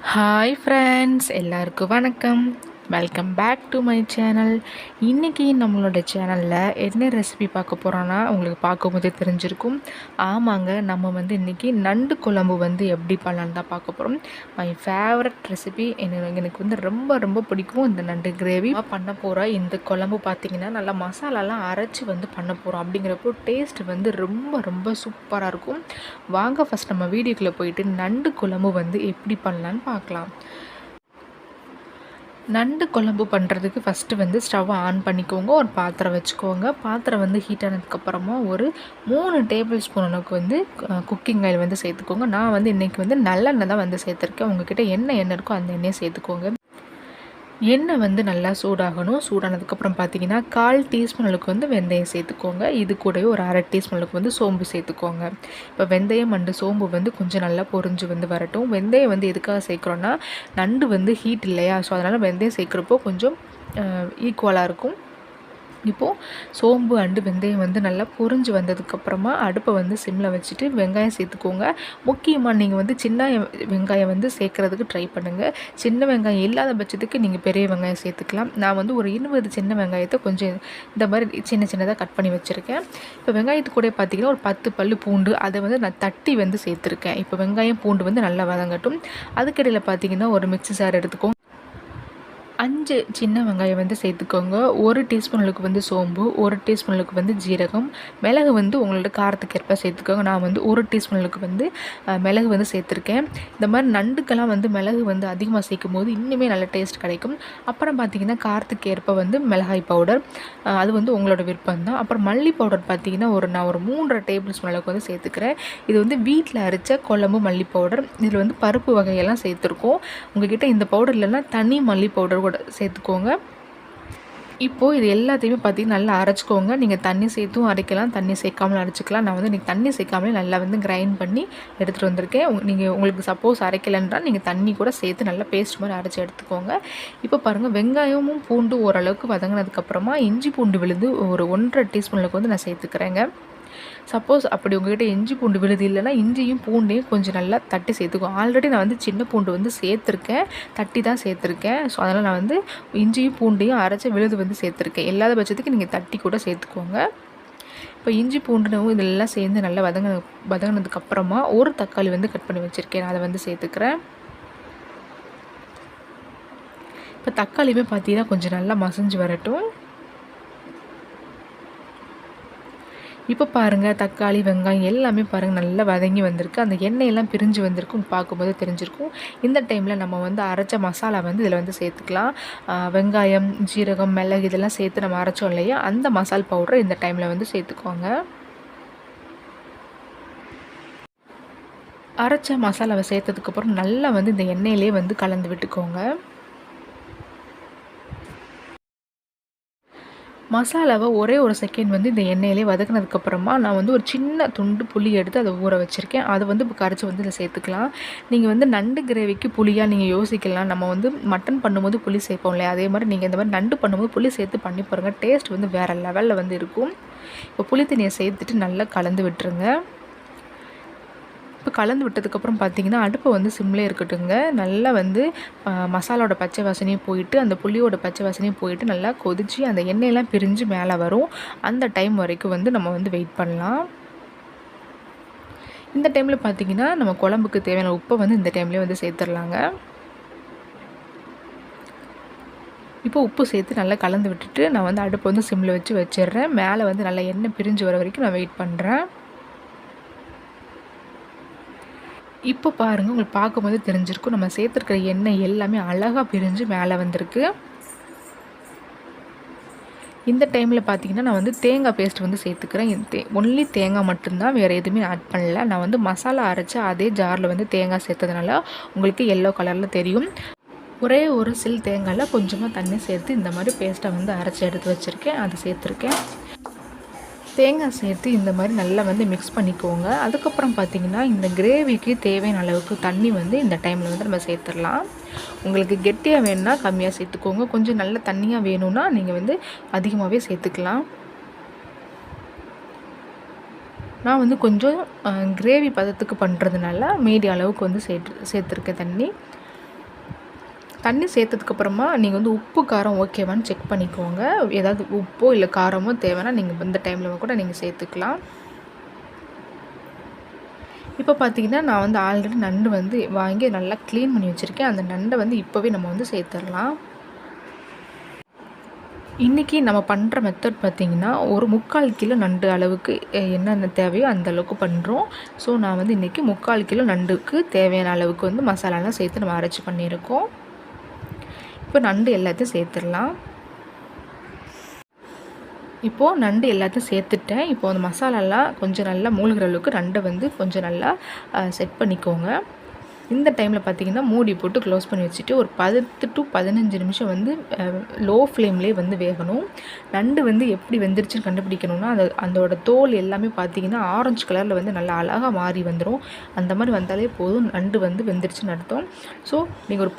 Hi friends, எல்லாருக்கும் வணக்கம். Welcome back to my channel. இன்றைக்கி நம்மளோட சேனலில் என்ன ரெசிபி பார்க்க போகிறோன்னா உங்களுக்கு பார்க்கும்போதே தெரிஞ்சிருக்கும். ஆமாங்க, நம்ம இன்றைக்கி நண்டு குழம்பு எப்படி பண்ணலான்னு தான் பார்க்க போகிறோம். My favourite recipe. எனக்கு ரொம்ப ரொம்ப பிடிக்கும் இந்த நண்டு கிரேவி. பண்ண போகிற இந்த குழம்பு பார்த்திங்கன்னா நல்லா மசாலாலாம் அரைச்சி பண்ண போகிறோம். அப்படிங்கிறப்போ டேஸ்ட் ரொம்ப ரொம்ப சூப்பராக இருக்கும். வாங்க ஃபஸ்ட் நம்ம வீடியோக்குள்ளே போயிட்டு நண்டு குழம்பு எப்படி பண்ணலான்னு பார்க்கலாம். நண்டு குழம்பு பண்ணுறதுக்கு ஃபஸ்ட்டு ஸ்டவ் ஆன் பண்ணிக்கோங்க. ஒரு பாத்திரம் வச்சுக்கோங்க. பாத்திரம் ஹீட் ஆனதுக்கப்புறமா ஒரு 3 டேபிள் ஸ்பூன் அளவுக்கு குக்கிங் ஆயில் சேர்த்துக்கோங்க. நான் இன்றைக்கி நல்லெண்ணெய் தான் சேர்த்துருக்கேன். உங்கள்கிட்ட என்ன இருக்கோ அந்த எண்ணெயை சேர்த்துக்கோங்க. எண்ணெய் நல்லா சூடாகணும். சூடானதுக்கப்புறம் பார்த்தீங்கன்னா 1/4 டீஸ்பூன் அளவுக்கு வெந்தயம் சேர்த்துக்கோங்க. இது கூடவே ஒரு 1/2 டீஸ்பூன் அளவுக்கு சோம்பு சேர்த்துக்கோங்க. இப்போ வெந்தயம் அண்டு சோம்பு கொஞ்சம் நல்லா பொரிஞ்சு வரட்டும். வெந்தயம் எதுக்காக சேர்க்குறோன்னா நண்டு ஹீட் இல்லையா, ஸோ அதனால் வெந்தயம் சேர்க்குறப்போ கொஞ்சம் ஈக்குவலாக இருக்கும். இப்போது சோம்பு அண்டு வெந்தயம் நல்லா பொரிஞ்சு வந்ததுக்கப்புறமா அடுப்பை சிம்மில் வச்சுட்டு வெங்காயம் சேர்த்துக்கோங்க. முக்கியமாக நீங்கள் சின்ன வெங்காயம் சேர்க்குறதுக்கு ட்ரை பண்ணுங்கள். சின்ன வெங்காயம் இல்லாத பட்சத்துக்கு நீங்கள் பெரிய வெங்காயம் சேர்த்துக்கலாம். நான் ஒரு 20 சின்ன வெங்காயத்தை கொஞ்சம் இந்த மாதிரி சின்னதாக கட் பண்ணி வச்சுருக்கேன். இப்போ வெங்காயத்து கூட பார்த்திங்கன்னா ஒரு 10 பல்லு பூண்டு அதை நான் தட்டி சேர்த்துருக்கேன். இப்போ வெங்காயம் பூண்டு நல்லா வதங்கட்டும். அதுக்கிடையில் பார்த்திங்கன்னா ஒரு மிக்ஸி ஜார் எடுத்துக்கோங்க. 5 சின்ன வெங்காயம் சேர்த்துக்கோங்க. 1 டீஸ்பூன் அளவுக்கு சோம்பு, 1 டீஸ்பூன் அளவுக்கு ஜீரகம், மிளகு உங்களோட காரத்துக்கு ஏற்ப சேர்த்துக்கோங்க. நான் 1 டீஸ்பூன் அளவுக்கு மிளகு சேர்த்துருக்கேன். இந்த மாதிரி நண்டுக்கெல்லாம் மிளகு அதிகமாக சேர்க்கும் போது இன்னுமே நல்ல டேஸ்ட் கிடைக்கும். அப்புறம் பார்த்திங்கன்னா காரத்துக்கு ஏற்ப மிளகாய் பவுடர், அது உங்களோட விருப்பம் தான். அப்புறம் மல்லி பவுடர் பார்த்திங்கன்னா நான் ஒரு 3 டேபிள் ஸ்பூன் அளவுக்கு சேர்த்துக்கிறேன். இது வீட்டில் அரைச்ச குழம்பு மல்லி பவுடர். இதில் பருப்பு வகையெல்லாம் சேர்த்துருக்கோம். உங்கள்கிட்ட இந்த பவுடர் இல்லைன்னா தனி மல்லி பவுடர் சேர்த்துக்கோங்க. இப்போது இது எல்லாத்தையுமே பார்த்திங்கன்னா நல்லா அரைச்சிக்கோங்க. நீங்கள் தண்ணி சேர்த்தும் அரைக்கலாம், தண்ணி சேர்க்காமலும் அரைச்சிக்கலாம். நான் இன்றைக்கி தண்ணி சேர்க்காமலே நல்லா கிரைண்ட் பண்ணி எடுத்துகிட்டு வந்திருக்கேன். உங்களுக்கு சப்போஸ் அரைக்கலைன்றால் நீங்கள் தண்ணி கூட சேர்த்து நல்லா பேஸ்ட் மாதிரி அரைச்சி எடுத்துக்கோங்க. இப்போ பாருங்கள், வெங்காயமும் பூண்டு ஓரளவுக்கு வதங்கினதுக்கப்புறமா இஞ்சி பூண்டு விழுது ஒரு 1.5 டீஸ்பூன் அளவுக்கு நான் சேர்த்துக்கிறேங்க. சப்போஸ் அப்படி உங்கள்கிட்ட இஞ்சி பூண்டு விழுது இல்லைன்னா இஞ்சியும் பூண்டையும் கொஞ்சம் நல்லா தட்டி சேர்த்துக்குவோம். ஆல்ரெடி நான் சின்ன பூண்டு சேர்த்துருக்கேன், தட்டி தான் சேர்த்துருக்கேன். ஸோ அதனால் நான் இஞ்சியும் பூண்டையும் அரைச்சி விழுது சேர்த்துருக்கேன். இல்லாத பட்சத்துக்கு நீங்கள் தட்டி கூட சேர்த்துக்கோங்க. இப்போ இஞ்சி பூண்டுனவும் இதெல்லாம் சேர்ந்து நல்லா வதங்கினதுக்கப்புறமா ஒரு தக்காளி கட் பண்ணி வச்சுருக்கேன். அதை சேர்த்துக்கிறேன். இப்போ தக்காளியுமே பார்த்தீங்கன்னா கொஞ்சம் நல்லா மசிஞ்சு வரட்டும். இப்போ பாருங்கள், தக்காளி வெங்காயம் எல்லாமே பாருங்கள் நல்லா வதங்கி வந்திருக்கு. அந்த எண்ணெயெல்லாம் பிரிஞ்சு வந்திருக்கும், பார்க்கும்போது தெரிஞ்சிருக்கும். இந்த டைமில் நம்ம அரைச்ச மசாலா இதில் சேர்த்துக்கலாம். வெங்காயம், ஜீரகம், மிளகு இதெல்லாம் சேர்த்து நம்ம அரைச்சோம் இல்லையா, அந்த மசால் பவுடரை இந்த டைமில் சேர்த்துக்கோங்க. அரைச்ச மசாலாவை சேர்த்ததுக்கப்புறம் நல்லா இந்த எண்ணெயிலே கலந்து விட்டுக்கோங்க. மசாலாவை ஒரே ஒரு செகண்ட் இந்த எண்ணெயிலே வதக்கினதுக்கப்புறமா நான் ஒரு சின்ன துண்டு புளி எடுத்து அதை ஊற வச்சுருக்கேன். அதை இப்போ கரைச்சி இதில் சேர்த்துக்கலாம். நீங்கள் நண்டு கிரேவிக்கு புளியாக நீங்கள் யோசிக்கலாம். நம்ம மட்டன் பண்ணும்போது புளி சேர்ப்போம் இல்லையா, அதே மாதிரி நீங்கள் இந்த மாதிரி நண்டு பண்ணும்போது புளி சேர்த்து பண்ணி பாருங்கள். டேஸ்ட் வேறு லெவலில் இருக்கும். இப்போ புளி தண்ணியை சேர்த்துட்டு நல்லா கலந்து விட்டுருங்க. இப்போ கலந்து விட்டதுக்கப்புறம் பார்த்திங்கன்னா அடுப்பை சிம்லே இருக்கட்டுங்க. நல்லா மசாலாவோட பச்சை வாசனையும் போயிட்டு அந்த புளியோட பச்சை வாசனையும் போயிட்டு நல்லா கொதித்து அந்த எண்ணெயெல்லாம் பிரிஞ்சு மேலே வரும். அந்த டைம் வரைக்கும் நம்ம வெயிட் பண்ணலாம். இந்த டைமில் பார்த்திங்கன்னா நம்ம குழம்புக்கு தேவையான உப்பை இந்த டைம்லேயே சேர்த்துடலாங்க. இப்போ உப்பு சேர்த்து நல்லா கலந்து விட்டுட்டு நான் அடுப்பை சிம்மில் வச்சிடுறேன். மேலே நல்லா எண்ணெய் பிரிஞ்சு வர வரைக்கும் நான் வெயிட் பண்ணுறேன். இப்போ பாருங்கள், உங்களுக்கு பார்க்கும்போது தெரிஞ்சிருக்கும் நம்ம சேர்த்துருக்கிற எண்ணெய் எல்லாமே அழகாக பிரிஞ்சு மேலே வந்திருக்கு. இந்த டைமில் பார்த்திங்கன்னா நான் தேங்காய் பேஸ்ட் சேர்த்துக்கிறேன். ஒன்லி தேங்காய் மட்டும்தான், வேறு எதுவுமே ஆட் பண்ணல. நான் மசாலா அரைச்சி அதே ஜாரில் தேங்காய் சேர்த்ததுனால உங்களுக்கு எல்லோ கலரில் தெரியும். ஒரே ஒரு சில் தேங்காயில் கொஞ்சமாக தண்ணி சேர்த்து இந்த மாதிரி பேஸ்ட்டை அரைச்சி எடுத்து வச்சுருக்கேன். அதை சேர்த்துருக்கேன். தேங்காய் சேர்த்து இந்த மாதிரி நல்லா மிக்ஸ் பண்ணிக்கோங்க. அதுக்கப்புறம் பார்த்திங்கன்னா இந்த கிரேவிக்கு தேவையான அளவுக்கு தண்ணி இந்த டைமில் நம்ம சேர்த்துடலாம். உங்களுக்கு கெட்டியாக வேணும்னா கம்மியாக சேர்த்துக்கோங்க. கொஞ்சம் நல்ல தண்ணியாக வேணும்னா நீங்கள் அதிகமாகவே சேர்த்துக்கலாம். நான் கொஞ்சம் கிரேவி பதத்துக்கு பண்ணுறதுனால மீடியம் அளவுக்கு சேர்த்துருக்கேன் தண்ணி. தண்ணி சேர்த்ததுக்கப்புறமா நீங்கள் வந்து உப்பு காரம் ஓகேவான்னு செக் பண்ணிக்கோங்க. ஏதாவது உப்போ இல்லை காரமோ தேவைன்னா நீங்கள் இந்த டைமில் கூட நீங்கள் சேர்த்துக்கலாம். இப்போ பார்த்தீங்கன்னா நான் வந்து ஆல்ரெடி நண்டு வந்து வாங்கி நல்லா க்ளீன் பண்ணி வச்சுருக்கேன். அந்த நண்டை வந்து இப்போவே நம்ம வந்து சேர்த்துடலாம். இன்றைக்கி நம்ம பண்ணுற மெத்தட் பார்த்திங்கன்னா ஒரு 3/4 கிலோ நண்டு அளவுக்கு என்னென்ன தேவையோ அந்த அளவுக்கு பண்ணுறோம். ஸோ நான் வந்து இன்றைக்கி 3/4 கிலோ நண்டுக்கு தேவையான அளவுக்கு வந்து மசாலாலாம் சேர்த்து நம்ம அரைச்சி பண்ணியிருக்கோம். இப்போ நண்டு எல்லாத்தையும் சேர்த்துடலாம். இப்போது நண்டு எல்லாத்தையும் சேர்த்துட்டேன். இப்போது அந்த மசாலாலாம் கொஞ்சம் நல்லா மூழ்கிற அளவுக்கு நண்டை வந்து கொஞ்சம் நல்லா செட் பண்ணிக்கோங்க. இந்த டைமில் பார்த்திங்கன்னா மூடி போட்டு க்ளோஸ் பண்ணி வச்சுட்டு ஒரு 10 to 15 நிமிஷம் வந்து லோ ஃப்ளேம்லேயே வந்து வேகணும். நண்டு வந்து எப்படி வெந்துருச்சுன்னு கண்டுபிடிக்கணும்னா அதோட தோல் எல்லாமே பார்த்திங்கன்னா ஆரஞ்சு கலரில் வந்து நல்லா அழகாக மாறி வந்துடும். அந்த மாதிரி வந்தாலே போதும், நண்டு வந்து வெந்துருச்சுன்னு அர்த்தம். ஸோ நீங்கள் ஒரு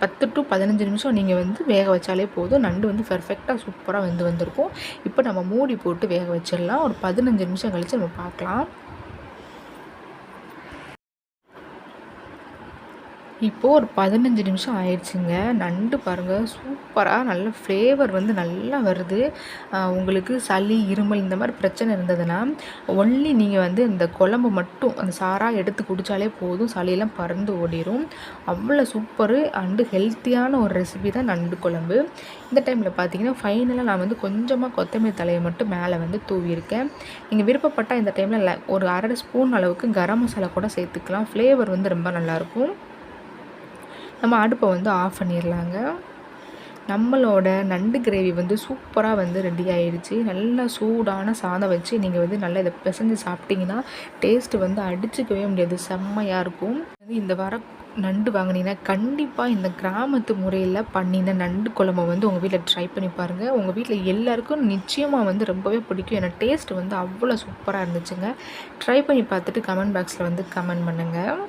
10 to 15 நிமிஷம் நீங்கள் வந்து வேக வச்சாலே போதும். நண்டு வந்து பெர்ஃபெக்டாக சூப்பராக வந்திருக்கும். இப்போ நம்ம மூடி போட்டு வேக வச்சிடலாம். ஒரு 15 நிமிஷம் கழித்து நம்ம பார்க்கலாம். இப்போது ஒரு 15 நிமிஷம் ஆயிடுச்சுங்க. நண்டு பாருங்கள் சூப்பராக நல்ல ஃப்ளேவர் வந்து நல்லா வருது. உங்களுக்கு சளி, இருமல் இந்த மாதிரி பிரச்சனை இருந்ததுன்னா ஒன்லி நீங்கள் வந்து இந்த குழம்பு மட்டும் அந்த சாராக எடுத்து குடித்தாலே போதும், சளியெல்லாம் பறந்து ஓடிடும். அவ்வளோ சூப்பரு அண்டு ஹெல்த்தியான ஒரு ரெசிபி தான் நண்டு குழம்பு. இந்த டைமில் பார்த்தீங்கன்னா ஃபைனலாக நான் வந்து கொஞ்சமாக கொத்தமல்லி தலையை மட்டும் மேலே வந்து தூவியிருக்கேன். நீங்கள் விருப்பப்பட்டால் இந்த டைமில் ஒரு 1/2 ஸ்பூன் அளவுக்கு கரம் மசாலா கூட சேர்த்துக்கலாம். ஃப்ளேவர் வந்து ரொம்ப நல்லாயிருக்கும். நம்ம அடுப்பை வந்து ஆஃப் பண்ணிடலாங்க. நம்மளோட நண்டு கிரேவி வந்து சூப்பராக வந்து ரெடி ஆகிடுச்சு. நல்லா சூடான சாதம் வச்சு நீங்கள் வந்து நல்லா இதை பிசைஞ்சு சாப்பிட்டிங்கன்னா டேஸ்ட்டு வந்து அடிச்சுக்கவே முடியாது, செம்மையாக இருக்கும். இந்த வர நண்டு வாங்கினீங்கன்னா கண்டிப்பாக இந்த கிராமத்து முறையில் பண்ணின நண்டு குழம்பை வந்து உங்கள் வீட்டில் ட்ரை பண்ணி பாருங்கள். உங்கள் வீட்டில் எல்லாேருக்கும் நிச்சயமாக வந்து ரொம்பவே பிடிக்கும். ஏன்னா டேஸ்ட்டு வந்து அவ்வளோ சூப்பராக இருந்துச்சுங்க. ட்ரை பண்ணி பார்த்துட்டு கமெண்ட் பாக்ஸில் வந்து கமெண்ட் பண்ணுங்கள்.